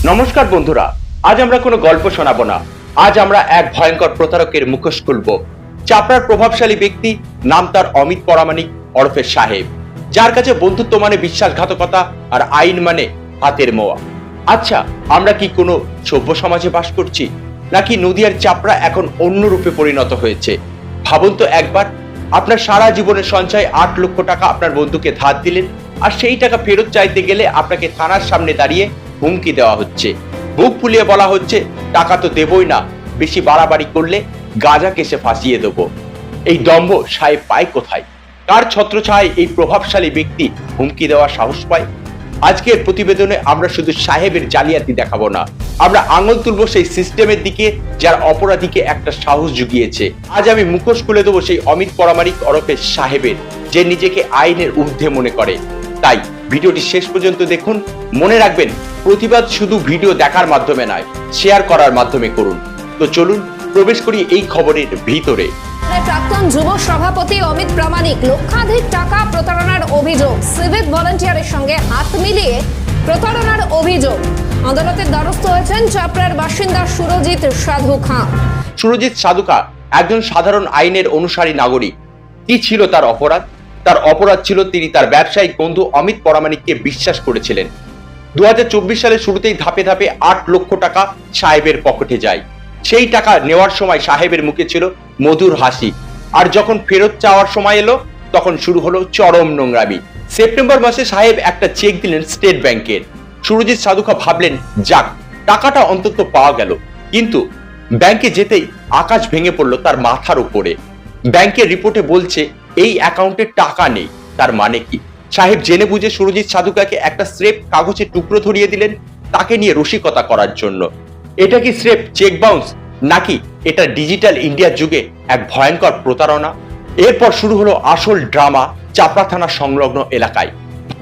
নমস্কার বন্ধুরা, আজ আমরা কোনো গল্প শোনাবো না। আজ আমরা এক ভয়ঙ্কর প্রতারকের মুখোশ খুলব। চাপড়ার প্রভাবশালী ব্যক্তি, নাম তার অমিত পরামানিক ওরফে সাহেব, যার কাছে বন্ধুত্ব মানে বিশ্বাসঘাতকতা আর আইন মানে হাতের মোয়া। আচ্ছা, আমরা কি কোনো সভ্য সমাজে বাস করছি, নাকি নদিয়ার চাপড়া এখন অন্য রূপে পরিণত হয়েছে? ভাবুন তো একবার, আপনার সারা জীবনের সঞ্চয় 8 লক্ষ টাকা আপনার বন্ধুকে ধার দিলেন, আর সেই টাকা ফেরত চাইতে গেলে আপনাকে থানার সামনে দাঁড়িয়ে হুমকি দেওয়া হচ্ছে, বুক ফুলিয়ে বলা হচ্ছে টাকা তো দেবই না, বেশি বাড়াবাড়ি করলে গাঁজা কেসে ফাঁসিয়ে দেবো। এই দম্ভ সাহেব পায় কোথায়? কার ছত্রছায়ায় এই প্রভাবশালী ব্যক্তি হুমকি দেওয়ার সাহস পায়? আজকের প্রতিবেদনে আমরা শুধু সাহেবের জালিয়াতি দেখাবো না, আমরা আঙুল তুলবো সেই সিস্টেমের দিকে যার অপরাধীকে একটা সাহস জুগিয়েছে। আজ আমি মুখোশ খুলে দেবো সেই অমিত পরামানিক ওরফে সাহেবের, যে নিজেকে আইনের ঊর্ধ্বে মনে করে। তাই ভিডিওটি শেষ পর্যন্ত দেখুন। মনে রাখবেন, প্রতিবাদ শুধু ভিডিও দেখার মাধ্যমে নয়, শেয়ার করার মাধ্যমে করুন। তো চলুন প্রবেশ করি এই খবরের ভিতরে। প্রাক্তন যুব সভাপতি অমিত প্রামাণিক লক্ষাধিক টাকা প্রতারণার অভিযোগ, সিভিক ভলান্টিয়ারের সঙ্গে হাত মিলিয়ে প্রতারণার অভিযোগ। আদালতের দ্বারস্থ হয়েছেন চাপড়ার বাসিন্দা সুরজিৎ সাধু খাঁ। সুরজিৎ সাধু খাঁ একজন সাধারণ আইনের অনুসারী নাগরিক। কি ছিল তার অপরাধ? তার অপরাধ ছিল তিনি তার ব্যবসায়িক বন্ধু অমিত পরামানিককে বিশ্বাস করেছিলেন। 2024 সালের শুরুতেই ধাপে ধাপে 8 লক্ষ টাকা সাহেবের পকেটে যায়। সেই টাকা নেওয়ার সময় সাহেবের মুখে ছিল মধুর হাসি, আর যখন ফেরত চাওয়ার সময় এলো তখন শুরু হলো চরম নোংরামি। সেপ্টেম্বর মাসে সাহেব একটা চেক দিলেন স্টেট ব্যাংকের। সুরজিৎ সাধু খাঁ ভাবলেন, যাক, টাকাটা অন্তত পাওয়া গেল। কিন্তু ব্যাংকে যেতেই আকাশ ভেঙে পড়লো তার মাথার উপরে। ব্যাংকের রিপোর্টে বলছে এই অ্যাকাউন্টে টাকা নেই। তার মানে কি? সাহেব জেনে বুঝে সুরজিৎ সাধু খাঁকে একটা স্রেফ কাগজের টুকরো ধরিয়ে দিলেন তাকে নিয়ে রসিকতা করার জন্য। এটা কি স্রেফ চেক বাউন্স, নাকি এটা ডিজিটাল ইন্ডিয়ার যুগে এক ভয়ঙ্কর প্রতারণা? এরপর শুরু হলো আসল ড্রামা চাপড়া থানা সংলগ্ন এলাকায়।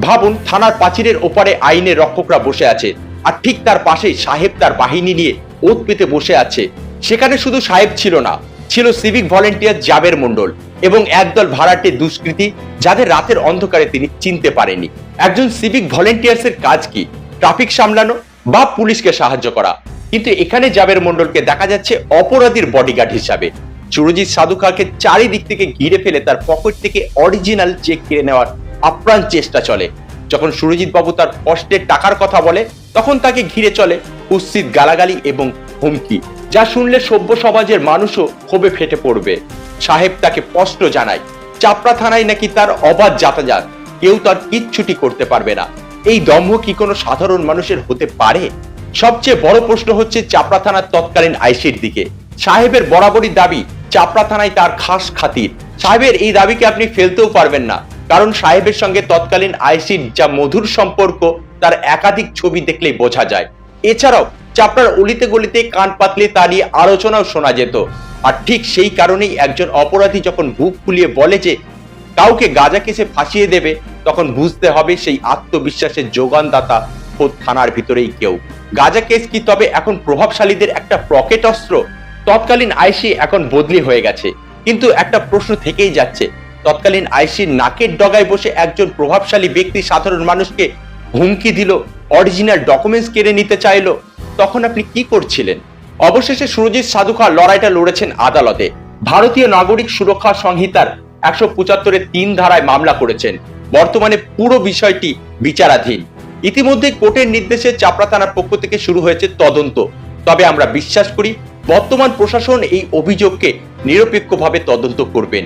ভাবুন, থানার প্রাচীরের ওপারে আইনের রক্ষকরা বসে আছে, আর ঠিক তার পাশেই সাহেব তার বাহিনী নিয়ে ওত পেতে বসে আছে। সেখানে শুধু সাহেব ছিল না, ছিল সিভিক ভলেন্টিয়ার জাবের মন্ডল এবং একদল ভাড়াটে দুষ্কৃতী, যাদের রাতের অন্ধকারে তিনি চিনতে পারেনি। একজন সিভিক ভলেন্টিয়ার্সের কাজ কি? ট্রাফিক সামলানো বা পুলিশকে সাহায্য করা। কিন্তু এখানে জাবের মন্ডলকে দেখা যাচ্ছে অপরাধীর বডিগার্ড হিসাবে। সুরজিৎ সাধু খাঁকে চারিদিক থেকে ঘিরে ফেলে তার পকেট থেকে অরিজিনাল চেক কেড়ে নেওয়ার আপ্রাণ চেষ্টা চলে। যখন সুরজিৎ বাবু তার কষ্টের টাকার কথা বলে, তখন তাকে ঘিরে চলে কুৎসিত গালাগালি এবং হুমকি, যা শুনলে সভ্য সমাজের মানুষও ক্ষোভে ফেটে পড়বে। সাহেব তাকে স্পষ্ট জানায়, চাপড়া থানায় নাকি তার অবাধ যাতায়াত, কেউ তার কিচ্ছুটি করতে পারবে না। এই দম্ভ কি কোনো সাধারণ মানুষের হতে পারে? সবচেয়ে বড় প্রশ্ন হচ্ছে চাপড়া থানার তৎকালীন আইসির দিকে। সাহেবের বরাবরই দাবি চাপড়া থানায় তার খাস খাতির। সাহেবের এই দাবিকে আপনি ফেলতেও পারবেন না, কারণ সাহেবের সঙ্গে তৎকালীন আইসির যা মধুর সম্পর্ক তার একাধিক ছবি দেখলেই বোঝা যায়। এছাড়াও চাপড়ার অলিতে গলিতে কান পাতলে তা নিয়ে আলোচনাও শোনা যেত। আর ঠিক সেই কারণেই একজন অপরাধী যখন বুক ফুলিয়ে বলে যে কাউকে গাঁজা কেসে ফাঁসিয়ে দেবে, তখন বুঝতে হবে সেই আত্মবিশ্বাসের যোগানদাতা খোদ থানার ভিতরেই কেউ। গাঁজা কেস কি তবে এখন প্রভাবশালীদের একটা পকেট অস্ত্র? তৎকালীন আইসি এখন বদলি হয়ে গেছে, কিন্তু একটা প্রশ্ন থেকেই যাচ্ছে, তৎকালীন আইসির নাকের ডগায় বসে একজন প্রভাবশালী ব্যক্তি সাধারণ মানুষকে হুমকি দিল, অরিজিনাল ডকুমেন্টস কেড়ে নিতে চাইলো, তখন আপনি কি করছিলেন? অবশেষে সুরজিৎ সাধু খাঁ লড়াইটা লড়েছেন আদালতে। ভারতীয় নাগরিক সুরক্ষা সংহিতার 175-এর 3 ধারায় মামলা করেছেন। বর্তমানে পুরো বিষয়টি বিচারাধীন। ইতিমধ্যে কোর্টের নির্দেশে চাপড়া থানার পক্ষ থেকে শুরু হয়েছে তদন্ত। তবে আমরা বিশ্বাস করি বর্তমান প্রশাসন এই অভিযোগকে নিরপেক্ষভাবে তদন্ত করবেন।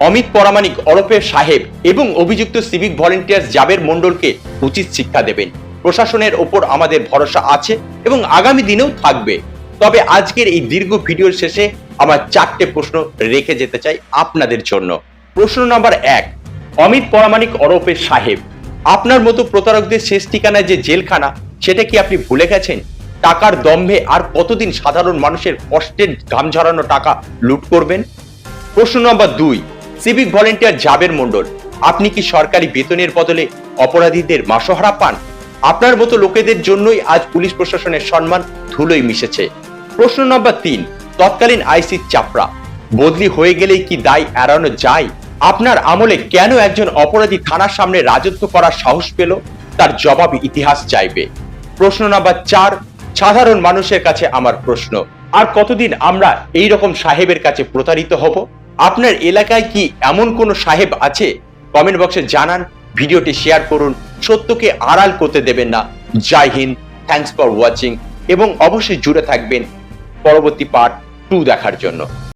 অমিত পরামানিক ওরফে সাহেব এবং অভিযুক্ত সিভিক ভলেন্টিয়ার জাবের মন্ডলকে উচিত শিক্ষা দেবেন। প্রশাসনের ওপর আমাদের ভরসা আছে এবং আগামী দিনেও থাকবে। তবে আজকের এই দীর্ঘ ভিডিওর শেষে আমার 4টে প্রশ্ন রেখে যেতে চাই আপনাদের জন্য। প্রশ্ন নাম্বার 1, অমিত পরামানিক ওরফে সাহেব, আপনার মতো প্রতারকদের শেষ ঠিকানায় যে জেলখানা, সেটা কি আপনি ভুলে গেছেন? টাকার দম্ভে আর কতদিন সাধারণ মানুষের কষ্টের ঘাম ঝরানো টাকা লুট করবেন? প্রশ্ন নম্বর 2, সিভিক ভলেন্টিয়ার জাবের মন্ডল, আপনি কি সরকারি বেতনের বদলে অপরাধীদের মাসোহারা পান? আপনার মতো লোকেদের জন্যই আজ পুলিশ প্রশাসনের সম্মান ধুলোয় মিশেছে। প্রশ্ন নম্বর 3, তৎকালীন আইসি চাপড়া বদলি হয়ে গেলেই কি দায় এড়ানো যায়? আপনার আমলে কেন একজন অপরাধী থানার সামনে রাজত্ব করার সাহস পেল? তার জবাব ইতিহাস চাইবে। প্রশ্ন নাম্বার 4, সাধারণ মানুষের কাছে আমার প্রশ্ন, আর কতদিন আমরা এই রকম সাহেবের কাছে প্রতারিত হব? আপনার এলাকায় কি এমন কোন সাহেব আছে? কমেন্ট বক্সে জানান, ভিডিওটি শেয়ার করুন, সত্যকে আড়াল করতে দেবেন না। জয় হিন্দ, থ্যাঙ্কস ফর ওয়াচিং এবং অবশ্যই জুড়ে থাকবেন পরবর্তী পার্ট 2 দেখার জন্য।